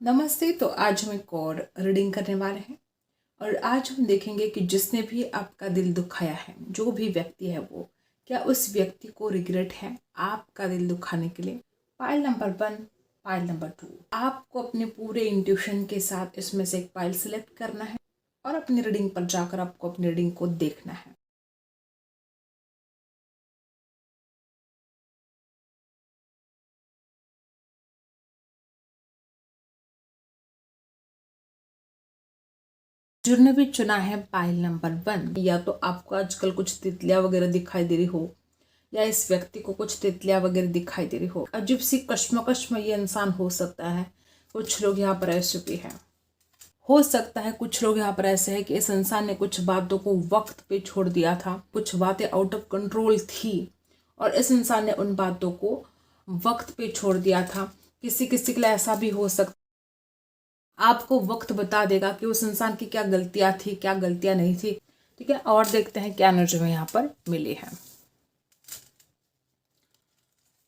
नमस्ते। तो आज हम एक और रीडिंग करने वाले हैं और आज हम देखेंगे कि जिसने भी आपका दिल दुखाया है, जो भी व्यक्ति है वो, क्या उस व्यक्ति को रिग्रेट है आपका दिल दुखाने के लिए। Pile number 1, pile number 2। आपको अपने पूरे इंट्यूशन के साथ इसमें से एक पाइल सिलेक्ट करना है और अपनी रीडिंग पर जाकर आपको अपनी रीडिंग को देखना है। जिन्होंने भी चुना है पाइल नंबर 1, या तो आपको आजकल कुछ तितलियां वगैरह दिखाई दे रही हो या इस व्यक्ति को कुछ तितलियां वगैरह दिखाई दे रही हो, अजीब सी कश्मकश में ये इंसान हो सकता है। कुछ लोग यहाँ पर ऐसे भी हैं। हो सकता है कुछ लोग यहाँ पर ऐसे हैं कि इस इंसान ने कुछ बातों को वक्त पे छोड़ दिया था, कुछ बातें आउट ऑफ कंट्रोल थी और इस इंसान ने उन बातों को वक्त पे छोड़ दिया था। किसी किसी के लिए ऐसा भी हो सकता, आपको वक्त बता देगा कि उस इंसान की क्या गलतियां थी, क्या गलतियां नहीं थी। ठीक है, और देखते हैं क्या एनर्जी में यहाँ पर मिली है।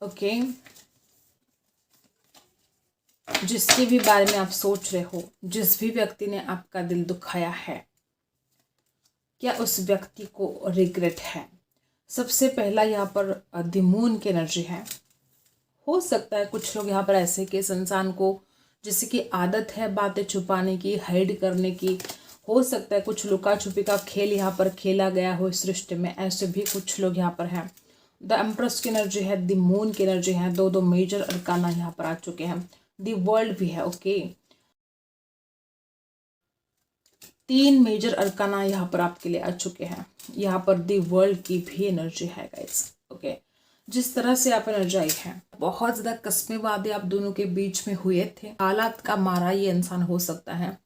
ओके, जिसके भी बारे में आप सोच रहे हो, जिस भी व्यक्ति ने आपका दिल दुखाया है, क्या उस व्यक्ति को रिग्रेट है। सबसे पहला यहाँ पर द मून की एनर्जी है। हो सकता है कुछ लोग यहाँ पर ऐसे कि इस इंसान को जिसकी की आदत है बातें छुपाने की, हाइड करने की, हो सकता है कुछ लुका छुपी का खेल यहाँ पर खेला गया हो इस रिश्ते में, ऐसे भी कुछ लोग यहाँ पर हैं। द एम्प्रेस की एनर्जी है, द मून की एनर्जी है, दो मेजर अरकाना यहाँ पर आ चुके हैं, द वर्ल्ड भी है। ओके, 3 मेजर अरकाना यहाँ पर आपके लिए आ चुके हैं। यहाँ पर द वर्ल्ड की भी एनर्जी है गाइस। ओके, जिस तरह से आप एनर्जाई है, बहुत ज्यादा कस्में वादे आप दोनों के बीच में हुए थे। हालात का मारा ये इंसान हो सकता है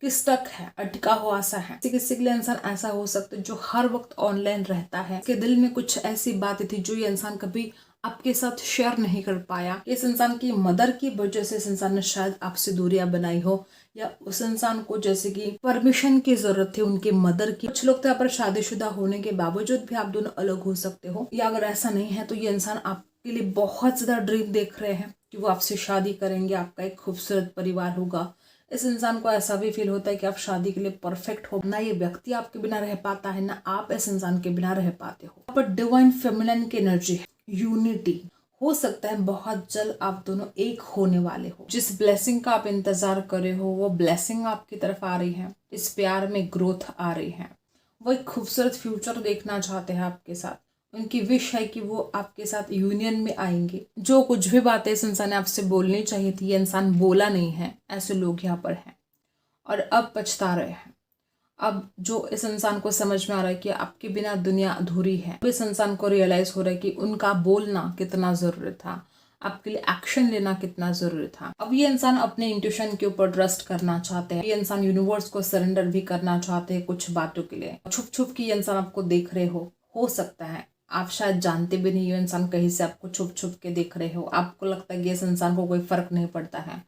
कि स्टक है, अटका हुआ सा है। किसी के लिए इंसान ऐसा हो सकता है जो हर वक्त ऑनलाइन रहता है, उसके दिल में कुछ ऐसी बातें थी जो ये इंसान कभी आपके साथ शेयर नहीं कर पाया। इस इंसान की मदर की वजह से इस इंसान ने शायद आपसे दूरियां बनाई हो, या उस इंसान को जैसे कि परमिशन की जरूरत थी उनके मदर की। कुछ लोग तो यहाँ पर शादीशुदा होने के बावजूद भी आप दोनों अलग हो सकते हो, या अगर ऐसा नहीं है तो ये इंसान आपके लिए बहुत ज्यादा ड्रीम देख रहे हैं कि वो आपसे शादी करेंगे, आपका एक खूबसूरत परिवार होगा। इस इंसान को ऐसा भी फील होता है कि आप शादी के लिए परफेक्ट हो। ना ये व्यक्ति आपके बिना रह पाता है, ना आप इस इंसान के बिना रह पाते हो। यहाँ पर डिवाइन फेमिनिन की एनर्जी है, यूनिटी। हो सकता है बहुत जल्द आप दोनों एक होने वाले हो। जिस ब्लेसिंग का आप इंतजार कर रहे हो वो ब्लेसिंग आपकी तरफ आ रही है। इस प्यार में ग्रोथ आ रही है। वो एक खूबसूरत फ्यूचर देखना चाहते हैं आपके साथ। उनकी विश है कि वो आपके साथ यूनियन में आएंगे। जो कुछ भी बातें इस इंसान ने आपसे बोलनी चाहिए थी, ये इंसान बोला नहीं है, ऐसे लोग यहाँ पर हैं और अब पछता रहे हैं। अब जो इस इंसान को समझ में आ रहा है कि आपके बिना दुनिया अधूरी है, इस इंसान को रियलाइज हो रहा है कि उनका बोलना कितना जरूरी था, आपके लिए एक्शन लेना कितना जरूरी था। अब ये इंसान अपने इंट्यूशन के ऊपर ट्रस्ट करना चाहते हैं। ये इंसान यूनिवर्स को सरेंडर भी करना चाहते हैं कुछ बातों के लिए। छुप छुप के ये इंसान आपको देख रहे हो सकता है आप शायद जानते भी नहीं, ये इंसान कहीं से आपको छुप छुप के देख रहे हो। आपको लगता है कि इस इंसान को कोई फर्क नहीं पड़ता है,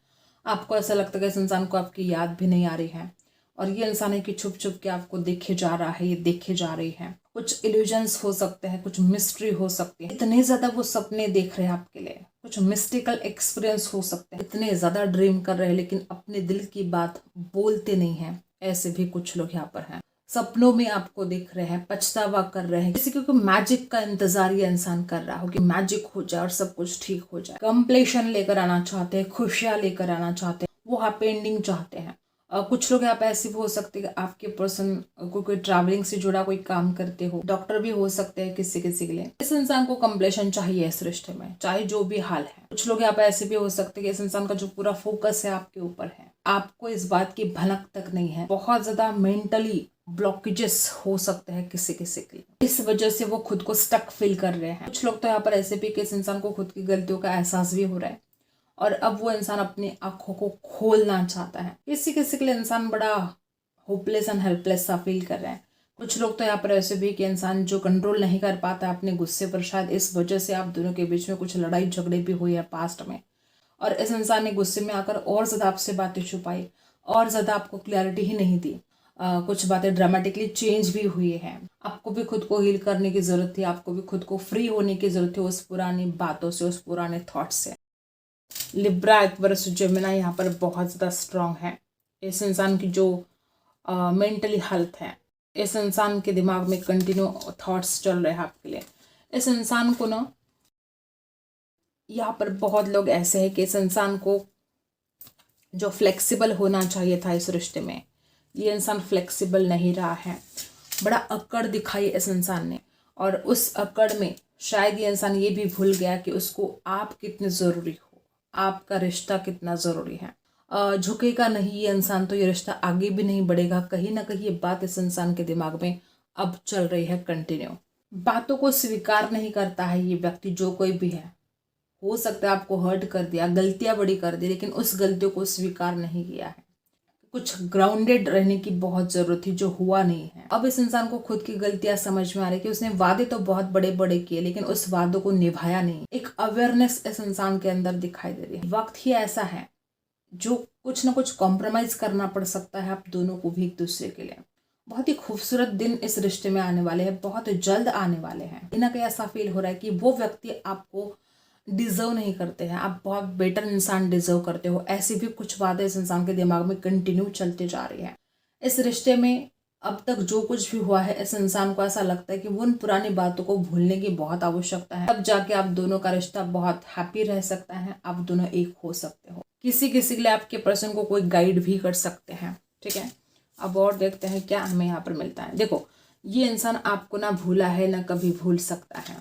आपको ऐसा लगता है कि इस इंसान को आपकी याद भी नहीं आ रही है, और ये इंसान है कि छुप छुप के आपको देखे जा रहा है, ये देखे जा रही है। कुछ इल्यूजन्स हो सकते हैं, कुछ मिस्ट्री हो सकती है। इतने ज्यादा वो सपने देख रहे हैं आपके लिए, कुछ मिस्टिकल एक्सपीरियंस हो सकते हैं। इतने ज्यादा ड्रीम कर रहे हैं लेकिन अपने दिल की बात बोलते नहीं है, ऐसे भी कुछ लोग यहाँ पर हैं। सपनों में आपको देख रहे हैं, पछतावा कर रहे हैं। किसी को मैजिक का इंतजार ये इंसान कर रहा हो कि मैजिक हो जाए और सब कुछ ठीक हो जाए। कंप्लीशन लेकर आना चाहते हैं, खुशियां लेकर आना चाहते हैं, वो हैप्पी एंडिंग चाहते हैं। कुछ लोग यहाँ पे ऐसे भी हो सकते हैं कि आपके पर्सन को कोई ट्रैवलिंग से जुड़ा कोई काम करते हो, डॉक्टर भी हो सकते हैं किसी किसी के लिए। इस इंसान को कंप्लीशन चाहिए इस रिश्ते में, चाहे जो भी हाल है। कुछ लोग यहाँ पे ऐसे भी हो सकते हैं कि इस इंसान का जो पूरा फोकस है आपके ऊपर है, आपको इस बात की भनक तक नहीं है। बहुत ज्यादा मेंटली ब्लॉकेजेस हो सकते हैं किसी किसी के लिए, इस वजह से वो खुद को स्टक फील कर रहे हैं। कुछ लोग तो यहाँ पर ऐसे भी कि इस इंसान को खुद की गलतियों का एहसास भी हो रहा है और अब वो इंसान अपनी आंखों को खोलना चाहता है। किसी किसी के लिए इंसान बड़ा होपलेस एंड हेल्पलेस सा फील कर रहे हैं। कुछ लोग तो यहाँ पर ऐसे भी कि इंसान जो कंट्रोल नहीं कर पाता अपने गुस्से पर, शायद इस वजह से आप दोनों के बीच में कुछ लड़ाई झगड़े भी हुई है पास्ट में, और इस इंसान ने गुस्से में आकर और ज्यादा आपसे बातें छुपाई और ज्यादा आपको क्लैरिटी ही नहीं दी। कुछ बातें ड्रामेटिकली चेंज भी हुई है। आपको भी खुद को हील करने की जरूरत थी, आपको भी खुद को फ्री होने की जरूरत थी उस पुरानी बातों से, उस पुराने थॉट से। लिब्रा, एक्वेरियस, जेमिनी यहाँ पर बहुत ज़्यादा स्ट्रांग है। इस इंसान की जो मेंटली हेल्थ है, इस इंसान के दिमाग में कंटिन्यू थॉट्स चल रहे हैं आपके लिए। इस इंसान को ना, यहाँ पर बहुत लोग ऐसे हैं कि इस इंसान को जो फ्लेक्सिबल होना चाहिए था इस रिश्ते में, ये इंसान फ्लेक्सिबल नहीं रहा है। बड़ा अक्कड़ दिखाई इस इंसान ने, और उस अक्कड़ में शायद ये इंसान ये भी भूल गया कि उसको आप कितने ज़रूरी हो, आपका रिश्ता कितना ज़रूरी है। झुकेगा नहीं ये इंसान तो ये रिश्ता आगे भी नहीं बढ़ेगा। कहीं ना कहीं ये बात इस इंसान के दिमाग में अब चल रही है कंटिन्यू। बातों को स्वीकार नहीं करता है ये व्यक्ति, जो कोई भी है। हो सकता है आपको हर्ट कर दिया, गलतियां बड़ी कर दी, लेकिन उस गलतियों को स्वीकार नहीं किया है। कुछ ग्राउंडेड रहने की बहुत जरूरत थी, जो हुआ नहीं है। अब इस इंसान को खुद की गलतियां समझ में आ रही कि उसने वादे तो बहुत बड़े बड़े किए, लेकिन उस वादों को निभाया नहीं। एक अवेयरनेस इस इंसान के अंदर दिखाई दे रही है। वक्त ही ऐसा है जो कुछ ना कुछ कॉम्प्रोमाइज करना पड़ सकता है आप दोनों को भी एक दूसरे के लिए। बहुत ही खूबसूरत दिन इस रिश्ते में आने वाले हैं, बहुत जल्द आने वाले हैं। कहीं ना कहीं ऐसा फील हो रहा है कि वो व्यक्ति आपको डिजर्व नहीं करते हैं, आप बहुत बेटर इंसान डिजर्व करते हो। ऐसे भी कुछ बातें इस इंसान के दिमाग में कंटिन्यू चलते जा रही है। इस रिश्ते में अब तक जो कुछ भी हुआ है, इस इंसान को ऐसा लगता है कि वो उन पुरानी बातों को भूलने की बहुत आवश्यकता है। तब जाके आप दोनों का रिश्ता बहुत हैप्पी रह सकता है, आप दोनों एक हो सकते हो। किसी किसी के लिए आपके पर्सन को कोई गाइड भी कर सकते हैं, ठीक है। अब और देखते हैं क्या हमें यहाँ पर मिलता है। देखो, ये इंसान आपको ना भूला है ना कभी भूल सकता है।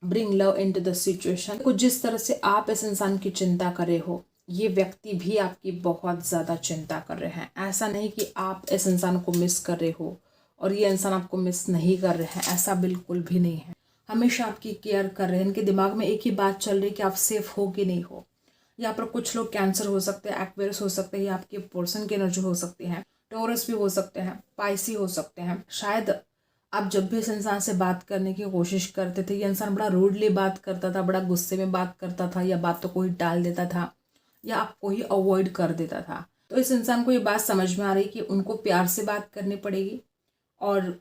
Bring love into the situation. कुछ जिस तरह से आप इस इंसान की चिंता कर रहे हो, ये व्यक्ति भी आपकी बहुत ज़्यादा चिंता कर रहे हैं। ऐसा नहीं कि आप इस इंसान को मिस कर रहे हो और ये इंसान आपको मिस नहीं कर रहे हैं, ऐसा बिल्कुल भी नहीं है। हमेशा आपकी केयर कर रहे हैं। इनके दिमाग में एक ही बात चल रही है कि आप सेफ हो कि नहीं हो। यहाँ पर कुछ लोग कैंसर हो सकते हैं, एक्वेरियस हो सकते हैं, या आपके पर्सन की एनर्जी हो सकती है, टॉरस भी हो सकते हैं, पाइसी हो सकते हैं। शायद आप जब भी इस इंसान से बात करने की कोशिश करते थे, ये इंसान बड़ा रूडली बात करता था, बड़ा गुस्से में बात करता था, या बातों को ही टाल देता था, या आपको ही अवॉइड कर देता था। तो इस इंसान को ये बात समझ में आ रही कि उनको प्यार से बात करनी पड़ेगी, और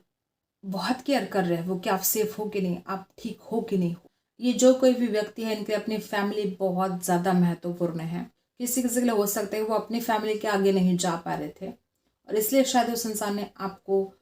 बहुत केयर कर रहे हैं वो कि आप सेफ हो कि नहीं, आप ठीक हो कि नहीं हो। ये जो कोई भी व्यक्ति है, इनके अपनी फैमिली बहुत ज़्यादा महत्वपूर्ण है। किसी किसी के लिए हो सकता है वो अपनी फैमिली के आगे नहीं जा पा रहे थे, और इसलिए शायद उस इंसान ने आपको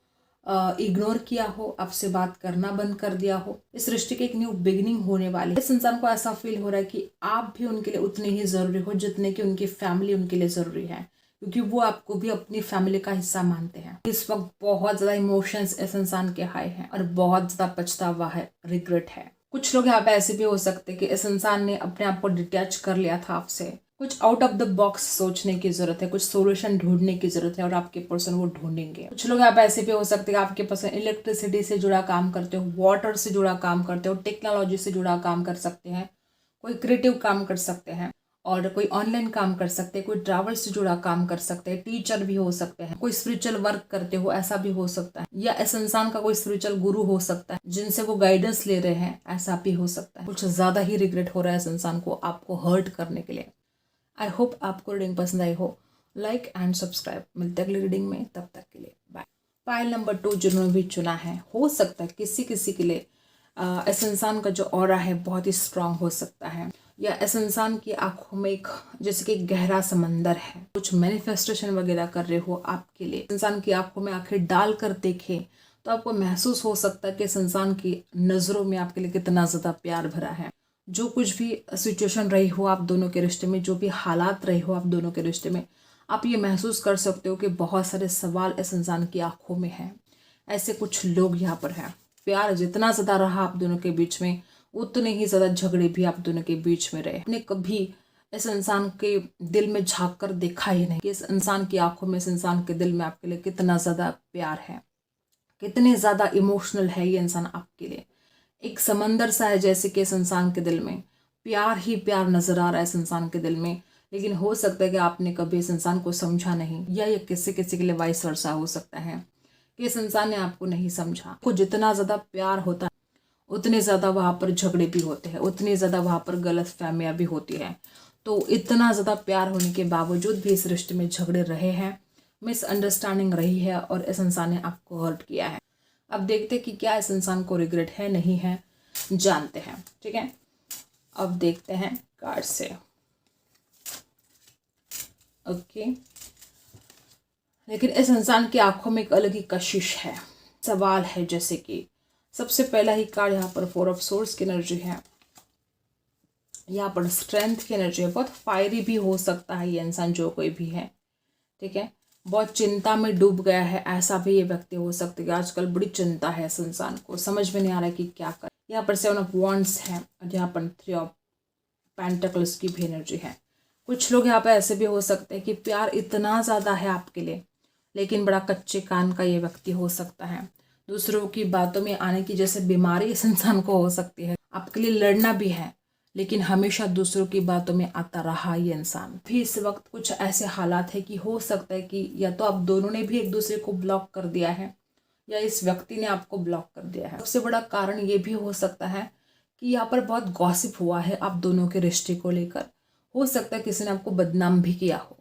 इग्नोर किया हो, आपसे बात करना बंद कर दिया हो। इस रिश्ते की एक न्यू बिगिनिंग होने वाली है। इस इंसान को ऐसा फील हो रहा है कि आप भी उनके लिए उतने ही ज़रूरी हो जितने कि उनकी फैमिली उनके लिए ज़रूरी है, क्योंकि वो आपको भी अपनी फैमिली का हिस्सा मानते हैं। इस वक्त बहुत ज़्यादा इमोशंस इस इंसान के हाई हैं, और बहुत ज़्यादा पछतावा है, रिग्रेट है। कुछ लोग यहाँ पे ऐसे भी हो सकते हैं कि इस इंसान ने अपने आप को डिटैच कर लिया था आपसे। कुछ आउट ऑफ द बॉक्स सोचने की जरूरत है, कुछ सोल्यूशन ढूंढने की जरूरत है, और आपके पर्सन वो ढूंढेंगे। कुछ लोग यहाँ पे ऐसे भी हो सकते हैं कि आपके पर्सन इलेक्ट्रिसिटी से जुड़ा काम करते हो, वाटर से जुड़ा काम करते हो, टेक्नोलॉजी से जुड़ा काम कर सकते हैं, कोई क्रिएटिव काम कर सकते हैं, और कोई ऑनलाइन काम कर सकते हैं, कोई ट्रैवल से जुड़ा काम कर सकते हैं, टीचर भी हो सकते हैं, कोई स्पिरिचुअल वर्क करते हो, ऐसा भी हो सकता है, या इस इंसान का कोई स्पिरिचुअल गुरु हो सकता है जिनसे वो गाइडेंस ले रहे हैं, ऐसा भी हो सकता है। कुछ ज्यादा ही रिग्रेट हो रहा है इस इंसान को आपको हर्ट करने के लिए। आई होप आपको रीडिंग पसंद आई हो। Like and subscribe. मिलते हैं अगली रीडिंग में, तब तक के लिए बाय। पाइल नंबर 2 जिन्होंने भी चुना है, हो सकता है किसी किसी के लिए इस इंसान का जो ऑरा है बहुत ही स्ट्रांग हो सकता है, या इस इंसान की आंखों में एक जैसे कि गहरा समंदर है। कुछ मैनिफेस्टेशन वगैरह कर रहे हो आपके लिए। इंसान की आंखों में आंखें डाल कर देखें तो आपको महसूस हो सकता है कि इस इंसान की नज़रों में आपके लिए कितना ज़्यादा प्यार भरा है। जो कुछ भी सिचुएशन रही हो आप दोनों के रिश्ते में, जो भी हालात रहे हो आप दोनों के रिश्ते में, आप ये महसूस कर सकते हो कि बहुत सारे सवाल इस इंसान की आंखों में हैं। ऐसे कुछ लोग यहाँ पर हैं। प्यार जितना ज़्यादा रहा आप दोनों के बीच में, उतने ही ज़्यादा झगड़े भी आप दोनों के बीच में रहे। आपने कभी इस इंसान के दिल में झांक कर देखा ही नहीं कि इस इंसान की आंखों में, इस इंसान के दिल में आपके लिए कितना ज़्यादा प्यार है, कितने ज़्यादा इमोशनल है ये इंसान आपके लिए। एक समंदर सा है जैसे कि इस इंसान के दिल में प्यार ही प्यार नजर आ रहा है इस इंसान के दिल में। लेकिन हो सकता है कि आपने कभी इस इंसान को समझा नहीं, या ये किसी किसी के लिए वाइस वर्सा हो सकता है कि इस इंसान ने आपको नहीं समझा। आपको जितना ज़्यादा प्यार होता है उतने ज़्यादा वहाँ पर झगड़े भी होते हैं, उतनी ज़्यादा वहाँ पर गलत फहमियाँ भी होती हैं। तो इतना ज़्यादा प्यार होने के बावजूद भी इस रिश्ते में झगड़े रहे हैं, मिसअंडरस्टैंडिंग रही है, और इस इंसान ने आपको हर्ट किया है। अब देखते कि क्या इस इंसान को रिग्रेट है नहीं है, जानते हैं, ठीक है। अब देखते हैं कार्ड से। ओके, लेकिन इस इंसान की आंखों में एक अलग ही कशिश है, सवाल है। जैसे कि सबसे पहला ही कार्ड यहाँ पर 4 ऑफ सोर्स की एनर्जी है, यहाँ पर स्ट्रेंथ की एनर्जी है। बहुत फायरी भी हो सकता है ये इंसान, जो कोई भी है, ठीक है। बहुत चिंता में डूब गया है, ऐसा भी ये व्यक्ति हो सकता है कि आजकल बड़ी चिंता है इस इंसान को, समझ में नहीं आ रहा है कि क्या कर। यहाँ पर 7 ऑफ वॉन्ड्स है और यहाँ पर 3 ऑफ पेंटिकल्स की भी एनर्जी है। कुछ लोग यहाँ पे ऐसे भी हो सकते हैं कि प्यार इतना ज़्यादा है आपके लिए, लेकिन बड़ा कच्चे कान का ये व्यक्ति हो सकता है। दूसरों की बातों में आने की जैसे बीमारी इस इंसान को हो सकती है। आपके लिए लड़ना भी है, लेकिन हमेशा दूसरों की बातों में आता रहा ये इंसान। भी इस वक्त कुछ ऐसे हालात है कि हो सकता है कि या तो आप दोनों ने भी एक दूसरे को ब्लॉक कर दिया है, या इस व्यक्ति ने आपको ब्लॉक कर दिया है। सबसे बड़ा कारण ये भी हो सकता है कि यहाँ पर बहुत गॉसिप हुआ है आप दोनों के रिश्ते को लेकर। हो सकता है किसी ने आपको बदनाम भी किया हो,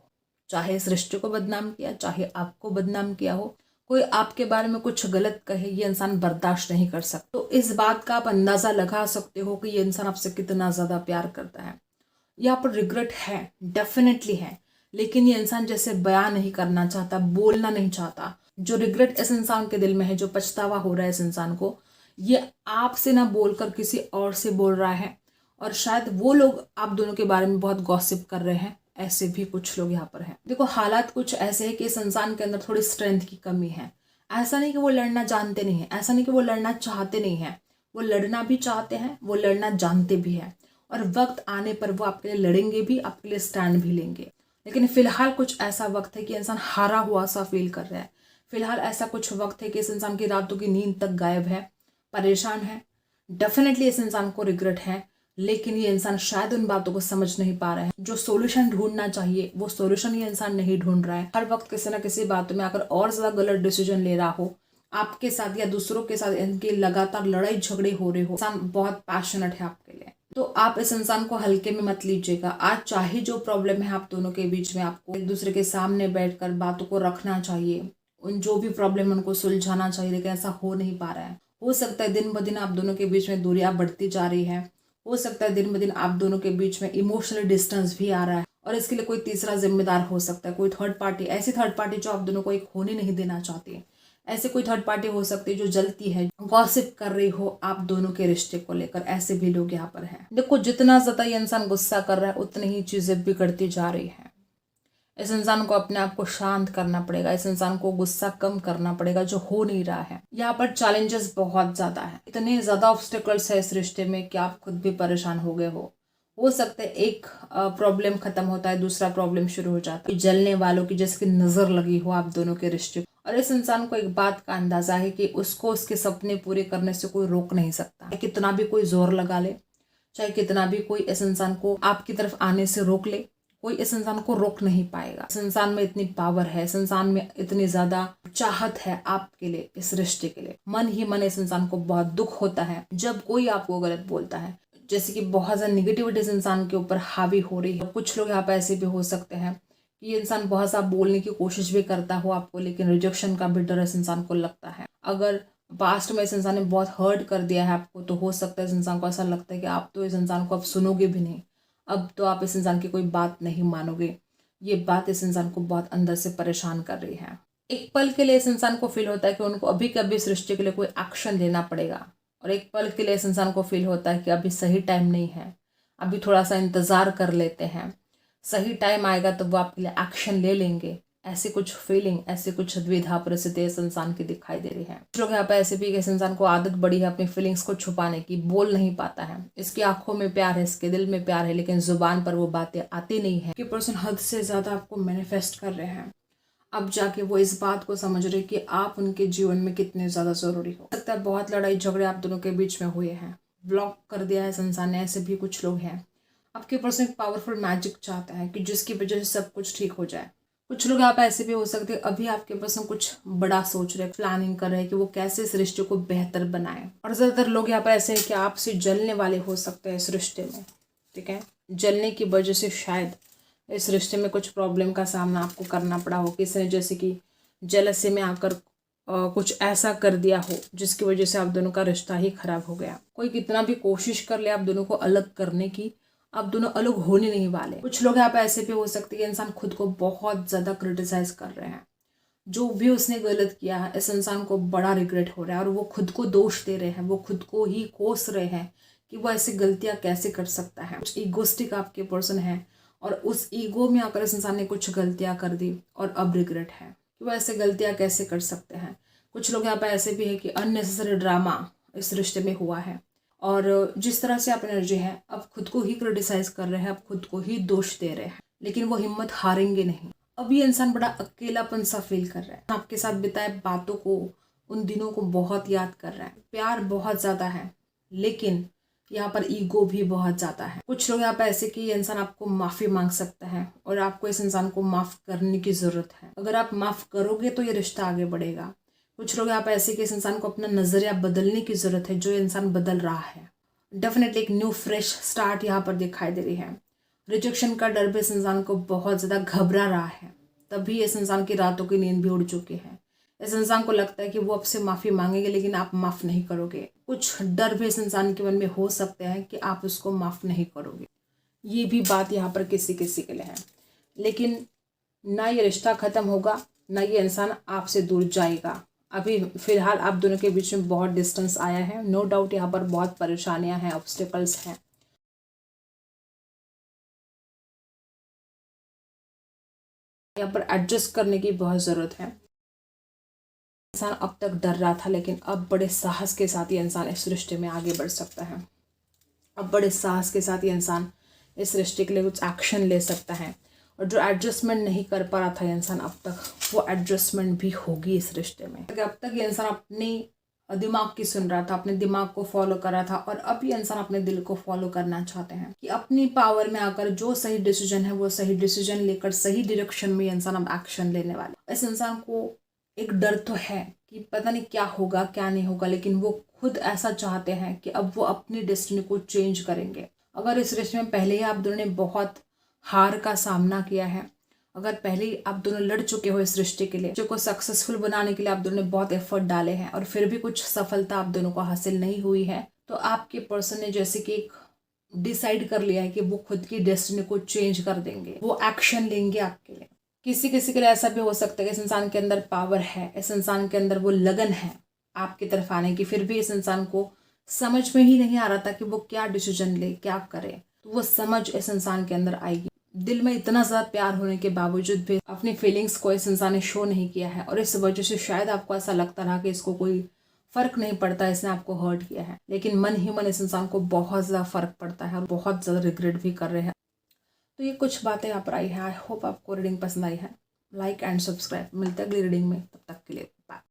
चाहे इस रिश्ते को बदनाम किया, चाहे आपको बदनाम किया हो। कोई आपके बारे में कुछ गलत कहे, ये इंसान बर्दाश्त नहीं कर सकता। तो इस बात का आप अंदाज़ा लगा सकते हो कि ये इंसान आपसे कितना ज़्यादा प्यार करता है। यहाँ पर रिग्रेट है, डेफिनेटली है, लेकिन ये इंसान जैसे बयान नहीं करना चाहता, बोलना नहीं चाहता। जो रिग्रेट इस इंसान के दिल में है, जो पछतावा हो रहा है इस इंसान को, ये आपसे ना बोलकर किसी और से बोल रहा है। और शायद वो लोग आप दोनों के बारे में बहुत गॉसिप कर रहे हैं, ऐसे भी कुछ लोग यहाँ पर हैं। देखो, हालात कुछ ऐसे हैं कि इस इंसान के अंदर थोड़ी स्ट्रेंथ की कमी है। ऐसा नहीं कि वो लड़ना जानते नहीं है, ऐसा नहीं कि वो लड़ना चाहते नहीं है, वो लड़ना भी चाहते हैं, वो लड़ना जानते भी हैं। और वक्त आने पर वो आपके लिए लड़ेंगे भी, आपके लिए स्टैंड भी लेंगे। लेकिन फिलहाल कुछ ऐसा वक्त है कि इंसान हारा हुआ सा फील कर रहा है। फिलहाल ऐसा कुछ वक्त है कि इस इंसान की रातों की नींद तक गायब है, परेशान है। डेफिनेटली इस इंसान को रिग्रेट है, लेकिन ये इंसान शायद उन बातों को समझ नहीं पा रहा है। जो सॉल्यूशन ढूंढना चाहिए वो सॉल्यूशन ये इंसान नहीं ढूंढ रहा है। हर वक्त किसी ना किसी बातों में आकर और ज्यादा गलत डिसीजन ले रहा हो, आपके साथ या दूसरों के साथ इनके लगातार लड़ाई झगड़े हो रहे हो। इंसान बहुत पैशनेट है आपके लिए, तो आप इस इंसान को हल्के में मत लीजिएगा। आज चाहे जो प्रॉब्लम है आप दोनों के बीच में, आपको एक दूसरे के सामने बैठकर बातों को रखना चाहिए, उन जो भी प्रॉब्लम है उनको सुलझाना चाहिए, लेकिन ऐसा हो नहीं पा रहा है। हो सकता है दिन ब दिन आप दोनों के बीच में दूरियां बढ़ती जा रही है। हो सकता है दिन ब दिन आप दोनों के बीच में इमोशनल डिस्टेंस भी आ रहा है, और इसके लिए कोई तीसरा जिम्मेदार हो सकता है, कोई थर्ड पार्टी, ऐसी थर्ड पार्टी जो आप दोनों को एक होने नहीं देना चाहती। ऐसे कोई थर्ड पार्टी हो सकती है जो जलती है, गॉसिप कर रही हो आप दोनों के रिश्ते को लेकर। ऐसे भी लोग यहाँ पर हैं। देखो, जितना ज्यादा ये इंसान गुस्सा कर रहा है उतनी ही चीजें बिगड़ती जा रही है। इस इंसान को अपने आप को शांत करना पड़ेगा, इस इंसान को गुस्सा कम करना पड़ेगा, जो हो नहीं रहा है। यहाँ पर चैलेंजेस बहुत ज्यादा है, इतने ज्यादा ऑब्स्टेकल्स है इस रिश्ते में कि आप खुद भी परेशान हो गए हो सकता है एक प्रॉब्लम खत्म होता है, दूसरा प्रॉब्लम शुरू हो जाता है। जलने वालों की जिसकी नजर लगी हो आप दोनों के रिश्ते, और इस इंसान को एक बात का अंदाजा है कि उसको उसके सपने पूरे करने से कोई रोक नहीं सकता। कितना भी कोई जोर लगा ले, चाहे कितना भी कोई इस इंसान को आपकी तरफ आने से रोक ले, कोई इस इंसान को रोक नहीं पाएगा। इस इंसान में इतनी पावर है, इस इंसान में इतनी ज्यादा चाहत है आपके लिए, इस रिश्ते के लिए। मन ही मन इस इंसान को बहुत दुख होता है जब कोई आपको गलत बोलता है, जैसे कि बहुत ज्यादा निगेटिविटी इस इंसान के ऊपर हावी हो रही है। कुछ लोग यहाँ पे ऐसे भी हो सकते हैं कि ये इंसान बहुत सा बोलने की कोशिश भी करता हो आपको, लेकिन रिजेक्शन का भी डर इस इंसान को लगता है। अगर पास्ट में इस इंसान ने बहुत हर्ट कर दिया है आपको, तो हो सकता है इस इंसान को ऐसा लगता है कि आप तो इस इंसान को अब सुनोगे भी नहीं, अब तो आप इस इंसान की कोई बात नहीं मानोगे। ये बात इस इंसान को बहुत अंदर से परेशान कर रही है। एक पल के लिए इस इंसान को फील होता है कि उनको अभी कभी इस रिश्ते के लिए कोई एक्शन लेना पड़ेगा, और एक पल के लिए इस इंसान को फील होता है कि अभी सही टाइम नहीं है, अभी थोड़ा सा इंतजार कर लेते हैं, सही टाइम आएगा तो वो आपके लिए एक्शन ले लेंगे। ऐसी कुछ फीलिंग, ऐसी कुछ द्विधा परिस्थिति इस इंसान की दिखाई दे रही है। कुछ लोग यहाँ पे ऐसे भी, इस इंसान को आदत बड़ी है अपनी फीलिंग्स को छुपाने की, बोल नहीं पाता है। इसकी आंखों में प्यार है, इसके दिल में प्यार है, लेकिन जुबान पर वो बातें आती नहीं है। कि पर्सन हद से ज्यादा आपको मैनिफेस्ट कर रहे हैं। अब जाके वो इस बात को समझ रहे कि आप उनके जीवन में कितने ज्यादा जरूरी हो। लगता है बहुत लड़ाई झगड़े आप दोनों के बीच में हुए हैं, ब्लॉक कर दिया है इस इंसान ने। ऐसे भी कुछ लोग हैं। आपके पर्सन एक पावरफुल मैजिक चाहता है कि जिसकी वजह से सब कुछ ठीक हो जाए। कुछ लोग आप ऐसे भी हो सकते हैं, अभी आपके पर्सन कुछ बड़ा सोच रहे हैं, प्लानिंग कर रहे हैं कि वो कैसे इस रिश्ते को बेहतर बनाए। और ज्यादातर लोग यहाँ पर ऐसे हैं कि आपसे जलने वाले हो सकते हैं इस रिश्ते में, ठीक है। जलने की वजह से शायद इस रिश्ते में कुछ प्रॉब्लम का सामना आपको करना पड़ा हो। किसी ने जैसे कि जेलसी में आकर कुछ ऐसा कर दिया हो जिसकी वजह से आप दोनों का रिश्ता ही खराब हो गया। कोई कितना भी कोशिश कर ले आप दोनों को अलग करने की, आप दोनों अलग होने नहीं वाले। कुछ लोग यहाँ पे ऐसे भी हो सकते हैं कि इंसान खुद को बहुत ज़्यादा क्रिटिसाइज कर रहे हैं, जो भी उसने गलत किया है इस इंसान को बड़ा रिग्रेट हो रहा है और वो खुद को दोष दे रहे हैं, वो खुद को ही कोस रहे हैं कि वो ऐसी गलतियाँ कैसे कर सकता है। कुछ ईगोस्टिक आपके पर्सन है और उस ईगो में आकर इस इंसान ने कुछ गलतियाँ कर दी और अब रिग्रेट है कि वो ऐसे गलतियाँ कैसे कर सकते हैं। कुछ लोग यहाँ पर ऐसे भी है कि अननेसेसरी ड्रामा इस रिश्ते में हुआ है और जिस तरह से आप एनर्जी है अब खुद को ही क्रिटिसाइज कर रहे हैं, अब खुद को ही दोष दे रहे हैं, लेकिन वो हिम्मत हारेंगे नहीं। अब ये इंसान बड़ा अकेलापन सा फील कर रहा है, आपके साथ बिताए बातों को, उन दिनों को बहुत याद कर रहा है। प्यार बहुत ज़्यादा है लेकिन यहाँ पर ईगो भी बहुत ज़्यादा है। कुछ लोग यहाँ पर ऐसे कि ये इंसान आपको माफ़ी मांग सकता है और आपको इस इंसान को माफ़ करने की ज़रूरत है। अगर आप माफ़ करोगे तो ये रिश्ता आगे बढ़ेगा। कुछ लोग यहाँ पर ऐसे कि इस इंसान को अपना नज़रिया बदलने की ज़रूरत है, जो इंसान बदल रहा है। डेफिनेटली एक न्यू फ्रेश स्टार्ट यहाँ पर दिखाई दे रही है। रिजेक्शन का डर भी इस इंसान को बहुत ज़्यादा घबरा रहा है, तभी इस इंसान की रातों की नींद भी उड़ चुकी है। इस इंसान को लगता है कि वो आपसे माफ़ी मांगेंगे लेकिन आप माफ़ नहीं करोगे। कुछ डर भी इस इंसान के मन में हो सकते हैं कि आप उसको माफ़ नहीं करोगे। ये भी बात यहाँ पर किसी किसी के लिए है, लेकिन ना ये रिश्ता ख़त्म होगा ना ये इंसान आपसे दूर जाएगा। अभी फिलहाल आप दोनों के बीच में बहुत डिस्टेंस आया है। नो डाउट यहाँ पर बहुत परेशानियाँ हैं, ऑब्स्टिकल्स हैं। यहाँ पर एडजस्ट करने की बहुत ज़रूरत है। इंसान अब तक डर रहा था लेकिन अब बड़े साहस के साथ ये इंसान इस रिश्ते में आगे बढ़ सकता है। अब बड़े साहस के साथ ये इंसान इस रिश्ते के लिए कुछ एक्शन ले सकता है और जो एडजस्टमेंट नहीं कर पा रहा था ये इंसान अब तक, वो एडजस्टमेंट भी होगी इस रिश्ते में। अब तक ये इंसान अपनी दिमाग की सुन रहा था, अपने दिमाग को फॉलो कर रहा था और अब ये इंसान अपने दिल को फॉलो करना चाहते हैं कि अपनी पावर में आकर जो सही डिसीजन है वो सही डिसीजन लेकर सही डायरेक्शन में ये इंसान अब एक्शन लेने वाला। इस इंसान को एक डर तो है कि पता नहीं क्या होगा क्या नहीं होगा, लेकिन वो खुद ऐसा चाहते हैं कि अब वो अपनी डेस्टिनी को चेंज करेंगे। अगर इस रिश्ते में पहले ही आप दोनों ने बहुत हार का सामना किया है, अगर पहले ही आप दोनों लड़ चुके हो इस रिश्ते के लिए, जो को सक्सेसफुल बनाने के लिए आप दोनों ने बहुत एफर्ट डाले हैं और फिर भी कुछ सफलता आप दोनों को हासिल नहीं हुई है, तो आपके पर्सन ने जैसे कि एक डिसाइड कर लिया है कि वो खुद की डेस्टिनी को चेंज कर देंगे, वो एक्शन लेंगे आपके लिए। किसी किसी के लिए ऐसा भी हो सकता है कि इस इंसान के अंदर पावर है, इस इंसान के अंदर वो लगन है आपकी तरफ आने की, फिर भी इस इंसान को समझ में ही नहीं आ रहा था कि वो क्या डिसीजन ले, क्या करे। तो वो समझ इस इंसान के अंदर आएगी। दिल में इतना ज़्यादा प्यार होने के बावजूद भी अपनी फीलिंग्स को इस इंसान ने शो नहीं किया है और इस वजह से शायद आपको ऐसा लगता रहा कि इसको कोई फ़र्क नहीं पड़ता, इसने आपको हर्ट किया है, लेकिन मन ही मन इस इंसान को बहुत ज़्यादा फ़र्क पड़ता है और बहुत ज़्यादा रिग्रेट भी कर रहे हैं। तो ये कुछ बातें यहाँ पर आई हैं। आई होप आपको रीडिंग पसंद आई है। Like and subscribe. मिलते हैं अगली रीडिंग में, तब तक के लिए।